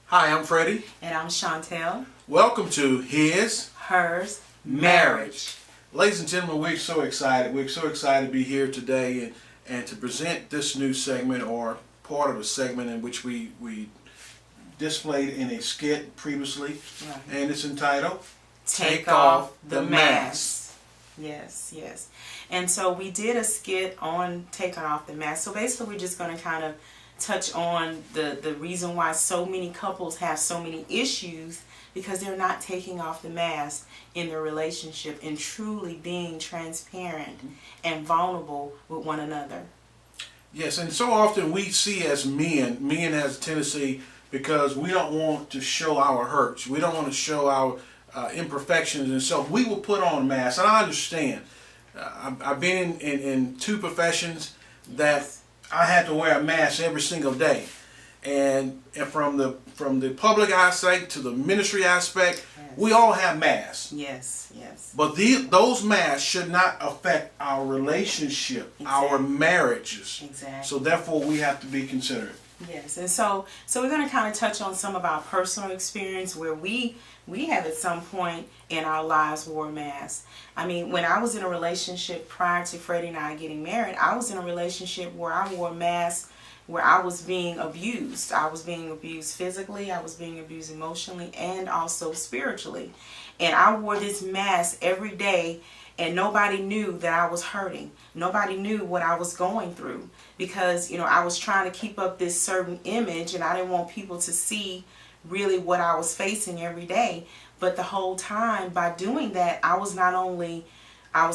Hi, I'm Freddie. And I'm Chantel. Welcome to His Hers Marriage. Ladies and gentlemen, we're so excited. We're so excited to be here today and to present this new segment, or part of a segment in which we displayed in a skit previously. Right. And it's entitled Take Off the Mask. Yes. And so we did a skit on taking off the mask. So basically we're just going to kind of touch on the reason why so many couples have so many issues, because they're not taking off the mask in their relationship and truly being transparent and vulnerable with one another. Yes, and so often we see as men has a tendency, because we don't want to show our hurts, we don't want to show our imperfections, and so we will put on a mask. And I understand. I've been in two professions that I had to wear a mask every single day, and from the public aspect to the ministry aspect, we all have masks. Yes. But those masks should not affect our relationship, our marriages. Exactly. So therefore, we have to be considerate. Yes, and so we're going to kind of touch on some of our personal experience where we have at some point in our lives wore masks. I mean, when I was in a relationship prior to Freddie and I getting married, I was in a relationship where I wore masks, where I was being abused. I was being abused physically, I was being abused emotionally, and also spiritually. And I wore this mask every day, and nobody knew that I was hurting. Nobody knew what I was going through, because, I was trying to keep up this certain image, and I didn't want people to see really what I was facing every day. But the whole time, by doing that, I was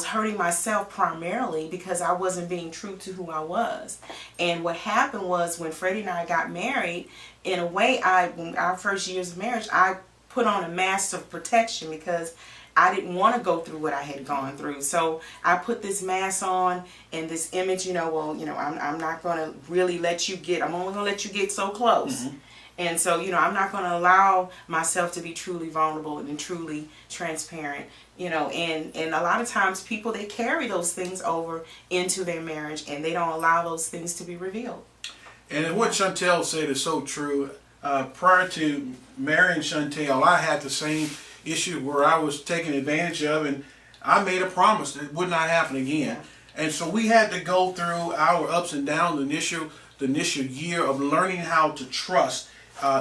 hurting myself primarily, because I wasn't being true to who I was. And what happened was, when Freddie and I got married, in a way, in our first years of marriage, I put on a mask of protection, because I didn't want to go through what I had gone through. So I put this mask on, and this image, I'm not going to really let you get, I'm only going to let you get so close. Mm-hmm. And so, I'm not going to allow myself to be truly vulnerable and truly transparent, and a lot of times people, they carry those things over into their marriage, and they don't allow those things to be revealed. And what Chantel said is so true. Prior to marrying Chantel, I had the same issue where I was taken advantage of, and I made a promise that it would not happen again. Yeah. And so we had to go through our ups and downs, the initial year of learning how to trust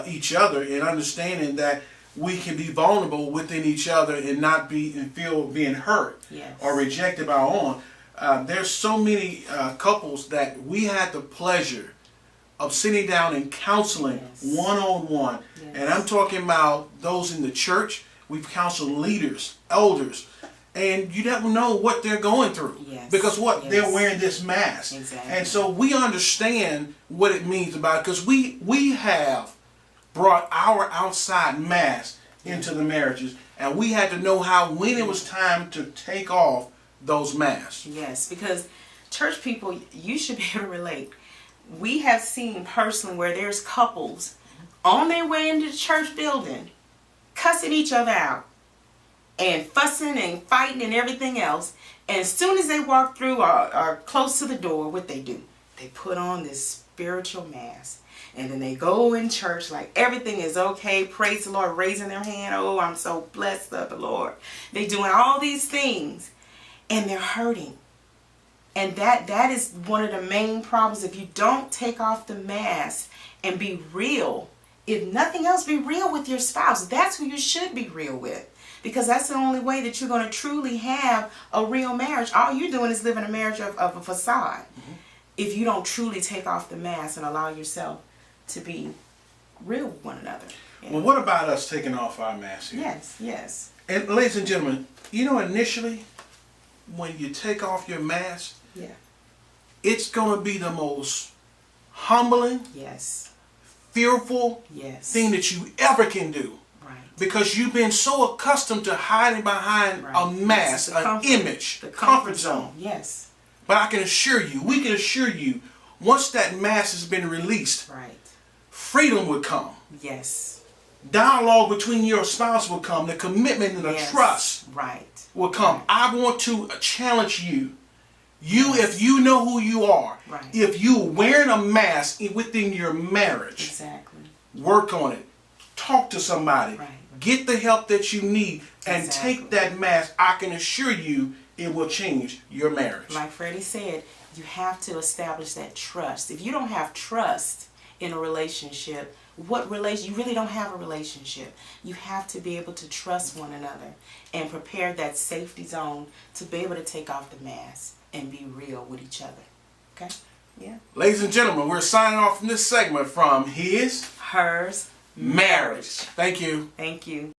each other, and understanding that we can be vulnerable within each other and not feel being hurt or rejected by our own. There's so many couples that we had the pleasure of sitting down and counseling one-on-one. Yes. And I'm talking about those in the church. We've counseled leaders, elders, and you never know what they're going through. Yes. Because they're wearing this mask. Exactly. And so we understand what it means about it, because we have brought our outside mask into the marriages, and we had to know when it was time to take off those masks. Yes, because church people, you should be able to relate. We have seen personally where there's couples on their way into the church building cussing each other out and fussing and fighting and everything else. And as soon as they walk through or close to the door, what they do? They put on this spiritual mask. And then they go in church like everything is okay. Praise the Lord, raising their hand. Oh, I'm so blessed of the Lord. They're doing all these things, and they're hurting. And that is one of the main problems. If you don't take off the mask and be real, if nothing else, be real with your spouse. That's who you should be real with, because that's the only way that you're going to truly have a real marriage. All you're doing is living a marriage of a facade. Mm-hmm. If you don't truly take off the mask and allow yourself to be real with one another. Well, what about us taking off our masks here? Yes. And ladies and gentlemen, initially, when you take off your mask, it's going to be the most humbling, fearful thing that you ever can do. Right. Because you've been so accustomed to hiding behind a mask, an image, the comfort zone. Yes. But we can assure you, once that mask has been released, freedom would come. Yes. Dialogue between your spouse will come. The commitment and the trust will come. I want to challenge you. If you know who you are, if you're wearing a mask within your marriage, work on it. talk to somebody. Right. Get the help that you need and Exactly. take that mask. I can assure you it will change your marriage. Like Freddie said, you have to establish that trust. If you don't have trust in a relationship, you really don't have a relationship. You have to be able to trust one another and prepare that safety zone to be able to take off the mask and be real with each other. Okay? Yeah. Ladies and gentlemen, we're signing off from this segment from His Hers Marriage. Thank you. Thank you.